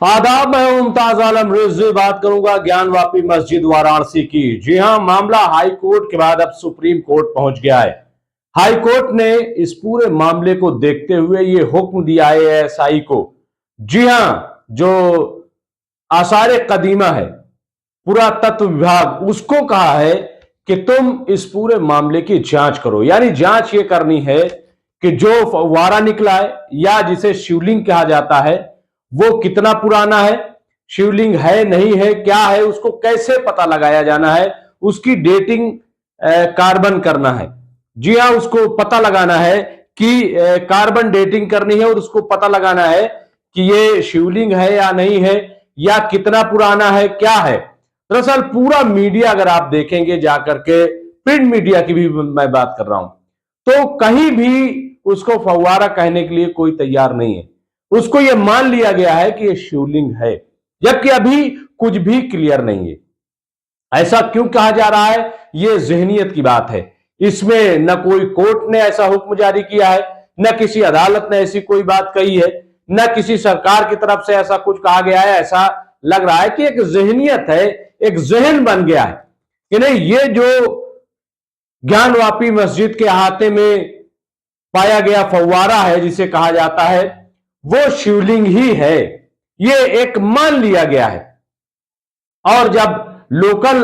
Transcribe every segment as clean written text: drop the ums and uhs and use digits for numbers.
आदाब, मैं हूं मुमताज आलम रिजवी। बात करूंगा ज्ञानवापी मस्जिद वाराणसी की। जी हां, मामला हाई कोर्ट के बाद अब सुप्रीम कोर्ट पहुंच गया है। हाई कोर्ट ने इस पूरे मामले को देखते हुए ये हुक्म दिया है एएसआई को। जी हां, जो आसार कदीमा है पुरातत्व विभाग, उसको कहा है कि तुम इस पूरे मामले की जांच करो। यानी जांच ये करनी है कि जो फव्वारा निकला है या जिसे शिवलिंग कहा जाता है वो कितना पुराना है, शिवलिंग है नहीं है, क्या है, उसको कैसे पता लगाया जाना है, उसकी डेटिंग कार्बन करना है। जी हां, उसको पता लगाना है कि कार्बन डेटिंग करनी है और उसको पता लगाना है कि ये शिवलिंग है या नहीं है, या कितना पुराना है, क्या है। दरअसल पूरा मीडिया अगर आप देखेंगे जाकर के, प्रिंट मीडिया की भी मैं बात कर रहा हूं, तो कहीं भी उसको फव्वारा कहने के लिए कोई तैयार नहीं है। उसको यह मान लिया गया है कि यह शिवलिंग है, जबकि अभी कुछ भी क्लियर नहीं है। ऐसा क्यों कहा जा रहा है? यह जहनियत की बात है। इसमें न कोई कोर्ट ने ऐसा हुक्म जारी किया है, न किसी अदालत ने ऐसी कोई बात कही है, न किसी सरकार की तरफ से ऐसा कुछ कहा गया है। ऐसा लग रहा है कि एक जहनियत है, एक जहन बन गया है कि नहीं, ये जो ज्ञानवापी मस्जिद के अहाते में पाया गया फव्वारा है जिसे कहा जाता है, वो शिवलिंग ही है, ये एक मान लिया गया है। और जब लोकल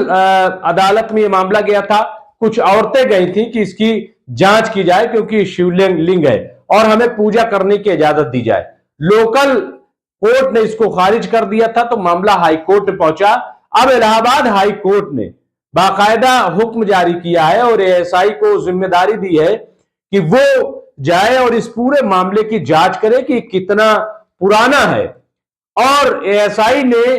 अदालत में यह मामला गया था, कुछ औरतें गई थी कि इसकी जांच की जाए क्योंकि शिवलिंग है और हमें पूजा करने की इजाजत दी जाए। लोकल कोर्ट ने इसको खारिज कर दिया था, तो मामला हाई कोर्ट में पहुंचा। अब इलाहाबाद हाई कोर्ट ने बाकायदा हुक्म जारी किया है और एएसआई को जिम्मेदारी दी है कि वो जाए और इस पूरे मामले की जांच करे कि कितना पुराना है। और एएसआई ने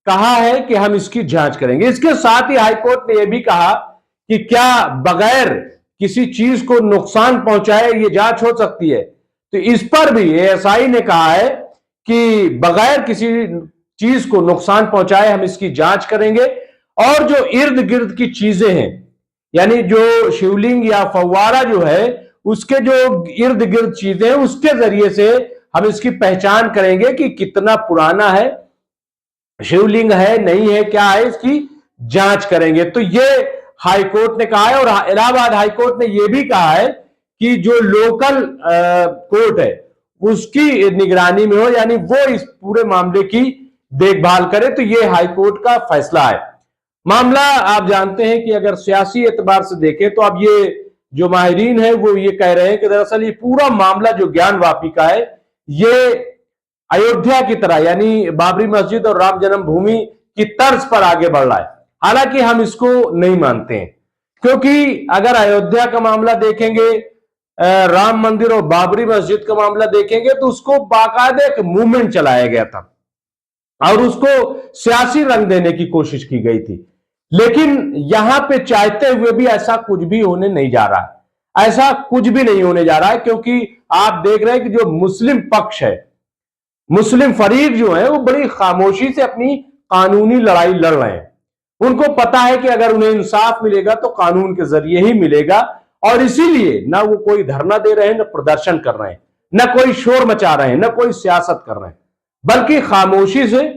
कहा है कि हम इसकी जांच करेंगे। इसके साथ ही हाईकोर्ट ने यह भी कहा कि क्या बगैर किसी चीज को नुकसान पहुंचाए ये जांच हो सकती है। तो इस पर भी एएसआई ने कहा है कि बगैर किसी चीज को नुकसान पहुंचाए हम इसकी जांच करेंगे। और जो इर्द गिर्द की चीजें हैं, यानी जो शिवलिंग या फव्वारा जो है, उसके जो इर्द गिर्द चीजें हैं, उसके जरिए से हम इसकी पहचान करेंगे कि कितना पुराना है, शिवलिंग है नहीं है, क्या है, इसकी जांच करेंगे। तो ये हाईकोर्ट ने कहा है। और इलाहाबाद हाईकोर्ट ने यह भी कहा है कि जो लोकल कोर्ट है उसकी निगरानी में हो, यानी वो इस पूरे मामले की देखभाल करे। तो ये हाईकोर्ट का फैसला है। मामला आप जानते हैं कि अगर सियासी एतबार से देखें तो अब ये जो माहिरीन है वो ये कह रहे हैं कि दरअसल ये पूरा मामला जो ज्ञानवापी का है, ये अयोध्या की तरह यानी बाबरी मस्जिद और राम जन्मभूमि की तर्ज पर आगे बढ़ रहा है। हालांकि हम इसको नहीं मानते हैं, क्योंकि अगर अयोध्या का मामला देखेंगे, राम मंदिर और बाबरी मस्जिद का मामला देखेंगे, तो उसको बाकायदा एक मूवमेंट चलाया गया था और उसको सियासी रंग देने की कोशिश की गई थी। लेकिन यहां पे चाहते हुए भी ऐसा कुछ भी होने नहीं जा रहा है। ऐसा कुछ भी नहीं होने जा रहा है, क्योंकि आप देख रहे हैं कि जो मुस्लिम पक्ष है, मुस्लिम फरीक जो है, वो बड़ी खामोशी से अपनी कानूनी लड़ाई लड़ रहे हैं। उनको पता है कि अगर उन्हें इंसाफ मिलेगा तो कानून के जरिए ही मिलेगा। और इसीलिए ना वो कोई धरना दे रहे हैं, न प्रदर्शन कर रहे हैं, न कोई शोर मचा रहे हैं, न कोई सियासत कर रहे हैं, बल्कि खामोशी से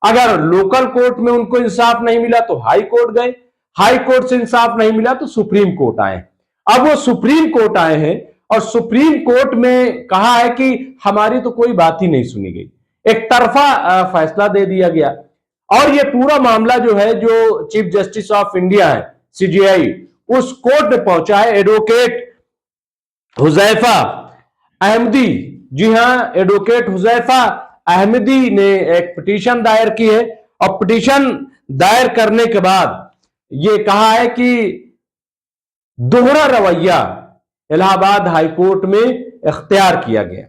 अगर लोकल कोर्ट में उनको इंसाफ नहीं मिला तो हाई कोर्ट गए, हाई कोर्ट से इंसाफ नहीं मिला तो सुप्रीम कोर्ट आए। अब वो सुप्रीम कोर्ट आए हैं और सुप्रीम कोर्ट में कहा है कि हमारी तो कोई बात ही नहीं सुनी गई, एक तरफा फैसला दे दिया गया। और ये पूरा मामला जो है, जो चीफ जस्टिस ऑफ इंडिया है सीजेआई, उस कोर्ट में पहुंचा है एडवोकेट हुजैफा अहमदी। जी हां, एडवोकेट हुजैफा अहमदी ने एक पिटीशन दायर की है और पिटीशन दायर करने के बाद यह कहा है कि दोहरा रवैया इलाहाबाद हाईकोर्ट में इख्तियार किया गया।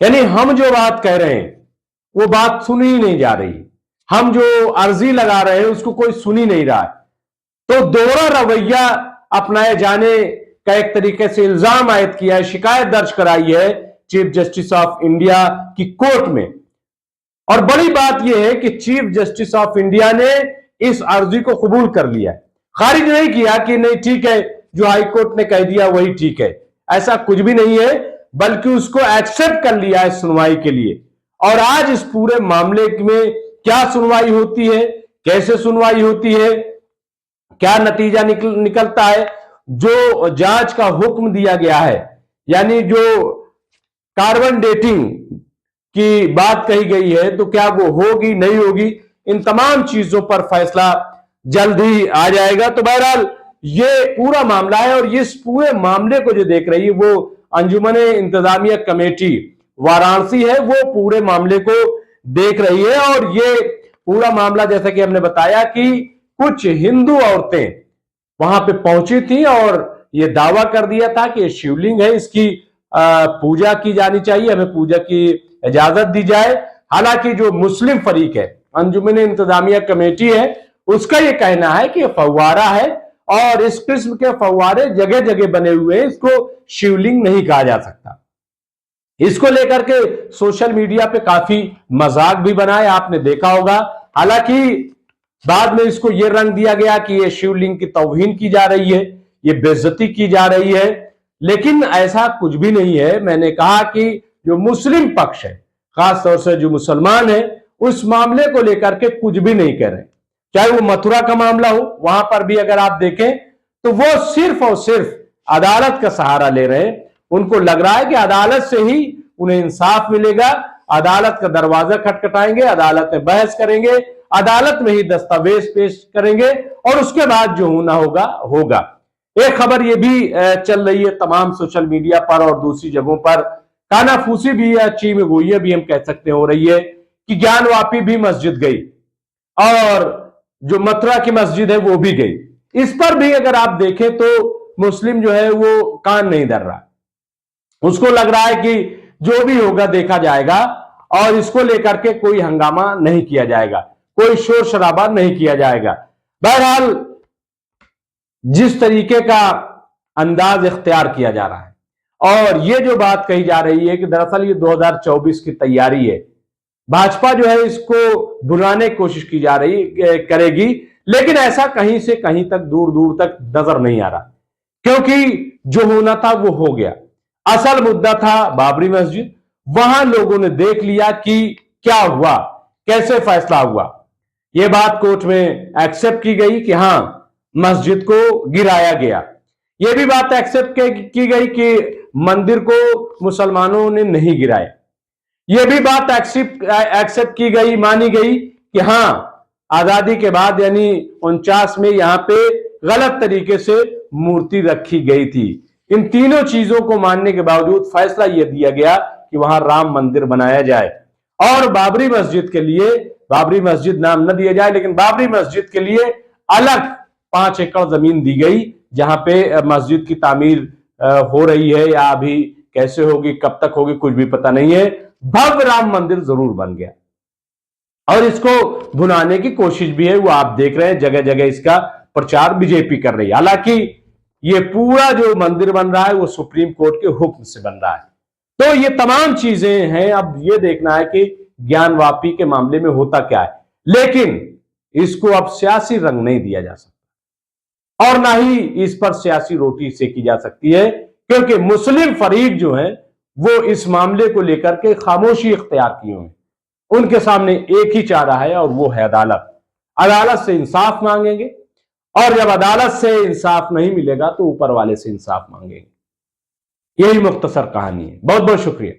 यानी हम जो बात कह रहे हैं वो बात सुनी ही नहीं जा रही, हम जो अर्जी लगा रहे हैं उसको कोई सुन ही नहीं रहा है। तो दोहरा रवैया अपनाए जाने का एक तरीके से इल्जाम आयद किया है, शिकायत दर्ज कराई है चीफ जस्टिस ऑफ इंडिया की कोर्ट में। और बड़ी बात यह है कि चीफ जस्टिस ऑफ इंडिया ने इस अर्जी को कबूल कर लिया है, खारिज नहीं किया कि नहीं ठीक है, जो हाईकोर्ट ने कह दिया वही ठीक है। ऐसा कुछ भी नहीं है, बल्कि उसको एक्सेप्ट कर लिया है सुनवाई के लिए। और आज इस पूरे मामले में क्या सुनवाई होती है, कैसे सुनवाई होती है, क्या नतीजा निकलता है, जो जांच का हुक्म दिया गया है, यानी जो कार्बन डेटिंग की बात कही गई है, तो क्या वो होगी नहीं होगी, इन तमाम चीजों पर फैसला जल्द ही आ जाएगा। तो बहरहाल ये पूरा मामला है और इस पूरे मामले को जो देख रही है वो अंजुमन इंतजामिया कमेटी वाराणसी है, वो पूरे मामले को देख रही है। और ये पूरा मामला जैसा कि हमने बताया कि कुछ हिंदू औरतें वहां पे पहुंची थी और ये दावा कर दिया था कि ये शिवलिंग है, इसकी पूजा की जानी चाहिए, हमें पूजा की इजाजत दी जाए। हालांकि जो मुस्लिम फरीक है, अंजुमन इंतजामिया कमेटी है, उसका ये कहना है कि फव्वारा है और इस किस्म के फव्वारे जगह जगह बने हुए हैं, इसको शिवलिंग नहीं कहा जा सकता। इसको लेकर के सोशल मीडिया पे काफी मजाक भी बनाए, आपने देखा होगा। हालांकि बाद में इसको यह रंग दिया गया कि यह शिवलिंग की तौहीन की जा रही है, ये बेइज्जती की जा रही है, लेकिन ऐसा कुछ भी नहीं है। मैंने कहा कि जो मुस्लिम पक्ष है, खासतौर से जो मुसलमान है, उस मामले को लेकर के कुछ भी नहीं कह रहे। चाहे वो मथुरा का मामला हो, वहां पर भी अगर आप देखें तो वो सिर्फ और सिर्फ अदालत का सहारा ले रहे हैं। उनको लग रहा है कि अदालत से ही उन्हें इंसाफ मिलेगा, अदालत का दरवाजा खटखटाएंगे, अदालत में बहस करेंगे, अदालत में ही दस्तावेज पेश करेंगे और उसके बाद जो होना होगा होगा। एक खबर ये भी चल रही है तमाम सोशल मीडिया पर और दूसरी जगहों पर, कानाफूसी भी या ची में गोइया भी हम कह सकते हो रही है कि ज्ञानवापी भी मस्जिद गई और जो मथुरा की मस्जिद है वो भी गई। इस पर भी अगर आप देखें तो मुस्लिम जो है वो कान नहीं धर रहा, उसको लग रहा है कि जो भी होगा देखा जाएगा और इसको लेकर के कोई हंगामा नहीं किया जाएगा, कोई शोर शराबा नहीं किया जाएगा। बहरहाल जिस तरीके का अंदाज इख्तियार किया जा रहा है और ये जो बात कही जा रही है कि दरअसल ये 2024 की तैयारी है, भाजपा जो है इसको भुलाने की कोशिश की जा रही करेगी, लेकिन ऐसा कहीं से कहीं तक दूर दूर तक नजर नहीं आ रहा, क्योंकि जो होना था वो हो गया। असल मुद्दा था बाबरी मस्जिद, वहां लोगों ने देख लिया कि क्या हुआ, कैसे फैसला हुआ। यह बात कोर्ट में एक्सेप्ट की गई कि हां मस्जिद को गिराया गया। यह भी बात एक्सेप्ट की गई कि मंदिर को मुसलमानों ने नहीं गिराया। यह भी बात एक्सेप्ट की गई, मानी गई कि हां आजादी के बाद यानी 49 में यहां पे गलत तरीके से मूर्ति रखी गई थी। इन तीनों चीजों को मानने के बावजूद फैसला यह दिया गया कि वहां राम मंदिर बनाया जाए और बाबरी मस्जिद के लिए, बाबरी मस्जिद नाम न दिया जाए लेकिन बाबरी मस्जिद के लिए अलग 5 एकड़ जमीन दी गई, जहां पे मस्जिद की तामीर हो रही है या अभी कैसे होगी, कब तक होगी, कुछ भी पता नहीं है। भव्य राम मंदिर जरूर बन गया और इसको भुनाने की कोशिश भी है, वो आप देख रहे हैं जगह जगह इसका प्रचार बीजेपी कर रही है। हालांकि ये पूरा जो मंदिर बन रहा है वो सुप्रीम कोर्ट के हुक्म से बन रहा है। तो ये तमाम चीजें हैं, अब ये देखना है कि ज्ञानवापी के मामले में होता क्या है, लेकिन इसको अब सियासी रंग नहीं दिया जा सकता और ना ही इस पर सियासी रोटी सेकी जा सकती है, क्योंकि मुस्लिम फरीक जो है वो इस मामले को लेकर के खामोशी इख्तियार किए हुए हैं। उनके सामने एक ही चारा है और वो है अदालत। अदालत से इंसाफ मांगेंगे और जब अदालत से इंसाफ नहीं मिलेगा तो ऊपर वाले से इंसाफ मांगेंगे। यही मुख्तसर कहानी है। बहुत बहुत शुक्रिया।